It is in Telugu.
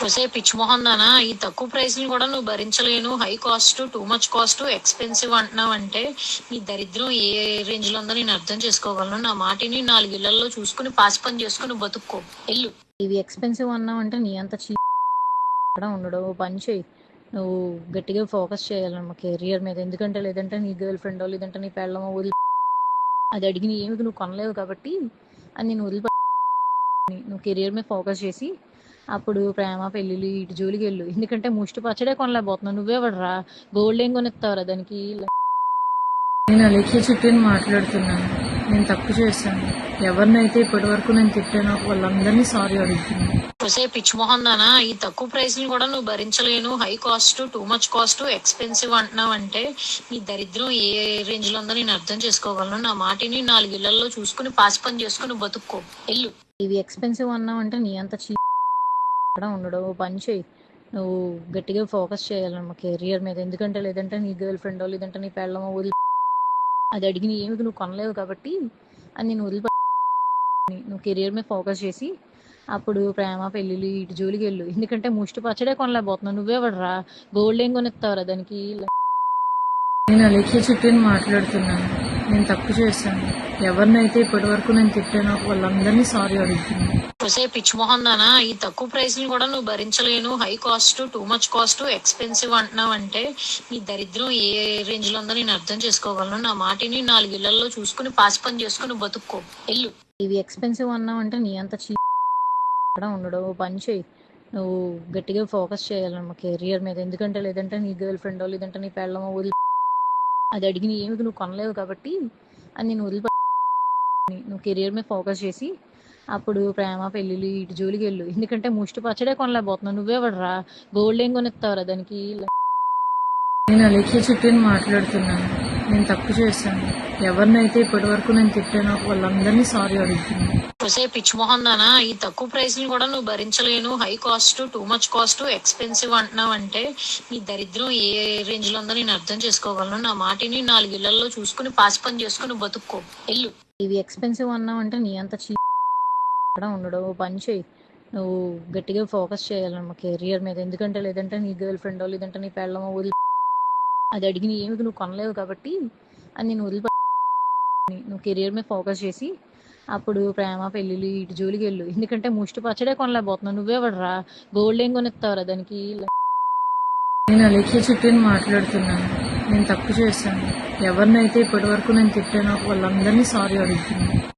ఒసే పిచ్చి మొహం దానా, ఈ తక్కువ ప్రైస్ ని కూడా నువ్వు భరించలేను, high cost, too much cost, expensive అంటున్నావు అంటే నీ దరిద్రం ఏ రేంజ్ లో ఉందో నేను అర్థం చేసుకోగలను. నా మాటిని 4 ఇళ్లలో చూసుకుని పాసి పని చేసుకుని బతుక్కో. ఎల్లు. ఇవి ఎక్స్పెన్సివ్ అన్నావు అంటే నీ అంత చీప్ ఉండడు. ఓ పని చేయి, నువ్వు గట్టిగా ఫోకస్ చేయాలన్నమా కెరియర్ మీద. ఎందుకంటే లేదంటే నీ గర్ల్ ఫ్రెండో లేదంటే నీ పెళ్ళమో వదిలి అది అడిగిన ఏమి నువ్వు కొనలేవు కాబట్టి అది నేను వదిలిపె. నువ్వు కెరియర్ మీద ఫోకస్ చేసి అప్పుడు ప్రేమ పెళ్ళిళ్ళు ఇటు జోలికి వెళ్ళు. ఎందుకంటే ముష్టి పచ్చడే కొనలేకపోతున్నావు. నువ్వెవడరా గోల్డ్ ఏం కొనిస్తావురా దానికి? నేను అలేఖ్య చుట్టూ మాట్లాడుతున్నాను. నేను తప్పు చేశాను. ఎవరినైతే ఇప్పటి వరకు నేను తిట్టానో వాళ్ళందరినీ సారీ అడుగుతున్నాను. ఒసే పిచ్చి మొహం దానా, ఈ తక్కువ ప్రైస్ ని కూడా నువ్వు భరించలేను, high cost, too much cost, expensive అంటున్నావు అంటే నీ దరిద్రం ఏ రేంజ్ లో ఉందో నేను అర్థం చేసుకోగలను. నా మాటిని 4 ఇళ్లలో చూసుకుని పాసి పని చేసుకుని బతుక్కో. ఎల్లు. ఇవి ఎక్స్పెన్సివ్ అన్నావు అంటే నీ అంత చీప్ ఉండడు. ఓ పని చేయి, నువ్వు గట్టిగా ఫోకస్ చేయాలన్నమా కెరియర్ మీద. ఎందుకంటే లేదంటే నీ గర్ల్ ఫ్రెండో లేదంటే నీ పెళ్ళమో వదిలి అది అడిగిన ఏమి నువ్వు కొనలేవు కాబట్టి అది నేను వదిలిపె. నువ్వు కెరియర్ మీద ఫోకస్ చేసి అప్పుడు ప్రేమ పెళ్ళిళ్ళు ఇటు జోలికి వెళ్ళు. ఎందుకంటే ముష్టి పచ్చడే కొనలేకపోతున్నావు. నువ్వెవడరా గోల్డ్ ఏం కొనిస్తావురా దానికి? నేను అలేఖ్య చుట్టూ మాట్లాడుతున్నాను. నేను తప్పు చేశాను. ఎవరినైతే ఇప్పటి వరకు నేను తిట్టానో వాళ్ళందరినీ సారీ అడుగుతున్నాను. ఒసే పిచ్చి మొహం దానా, ఈ తక్కువ ప్రైస్ ని కూడా నువ్వు భరించలేను, high cost, too much cost, expensive అంటున్నావు అంటే నీ దరిద్రం ఏ రేంజ్ లో ఉందో నేను అర్థం చేసుకోగలను. నా మాటిని 4 ఇళ్లలో చూసుకుని పాసి పని చేసుకుని బతుక్కో. ఎల్లు. ఇవి ఎక్స్పెన్సివ్ అన్నావు అంటే నీ అంత చీప్ ఉండడు. ఓ పని చేయి, నువ్వు గట్టిగా ఫోకస్ చేయాలన్నమా కెరియర్ మీద. ఎందుకంటే లేదంటే నీ గర్ల్ ఫ్రెండో లేదంటే నీ పెళ్ళమో వదిలి అది అడిగిన ఏమి నువ్వు కొనలేవు కాబట్టి అది నేను వదిలిపె. నువ్వు కెరియర్ మీద ఫోకస్ చేసి అప్పుడు ప్రేమ పెళ్ళిళ్ళు ఇటు జోలికి వెళ్ళు. ఎందుకంటే ముష్టి పచ్చడే కొనలేకపోతున్నావు. నువ్వెవడరా గోల్డ్ ఏం కొనిస్తావురా దానికి? నేను అలేఖ్య చుట్టూ మాట్లాడుతున్నాను. నేను తప్పు చేశాను. ఎవరినైతే ఇప్పటి వరకు నేను తిట్టానో వాళ్ళందరినీ సారీ అడుగుతున్నాను. ఒసే పిచ్చి మొహం దానా, ఈ తక్కువ ప్రైస్ ని కూడా నువ్వు భరించలేను, high cost, too much cost, expensive అంటున్నావు అంటే నీ దరిద్రం ఏ రేంజ్ లో ఉందో నేను అర్థం చేసుకోగలను. నా మాటిని 4 ఇళ్లలో చూసుకుని పాసి పని చేసుకుని బతుక్కో. ఎల్లు. ఇవి ఎక్స్పెన్సివ్ అన్నావు అంటే నీ అంత చీప్ ఉండడు. ఓ పని చేయి, నువ్వు గట్టిగా ఫోకస్ చేయాలన్నమా కెరియర్ మీద. ఎందుకంటే లేదంటే నీ గర్ల్ ఫ్రెండో లేదంటే నీ పెళ్ళమో వదిలి అది అడిగిన ఏమి నువ్వు కొనలేవు కాబట్టి అది నేను వదిలిపె. నువ్వు కెరియర్ మీద ఫోకస్ చేసి అప్పుడు ప్రేమ పెళ్ళిళ్ళు ఇటు జోలికి వెళ్ళు. ఎందుకంటే ముష్టి పచ్చడే కొనలేకపోతున్నావు. నువ్వెవడరా గోల్డ్ ఏం కొనిస్తావురా దానికి? నేను అలేఖ్య చుట్టూ మాట్లాడుతున్నాను. నేను తప్పు చేశాను. ఎవరినైతే ఇప్పటి వరకు నేను తిట్టానో వాళ్ళందరినీ సారీ అడుగుతున్నాను.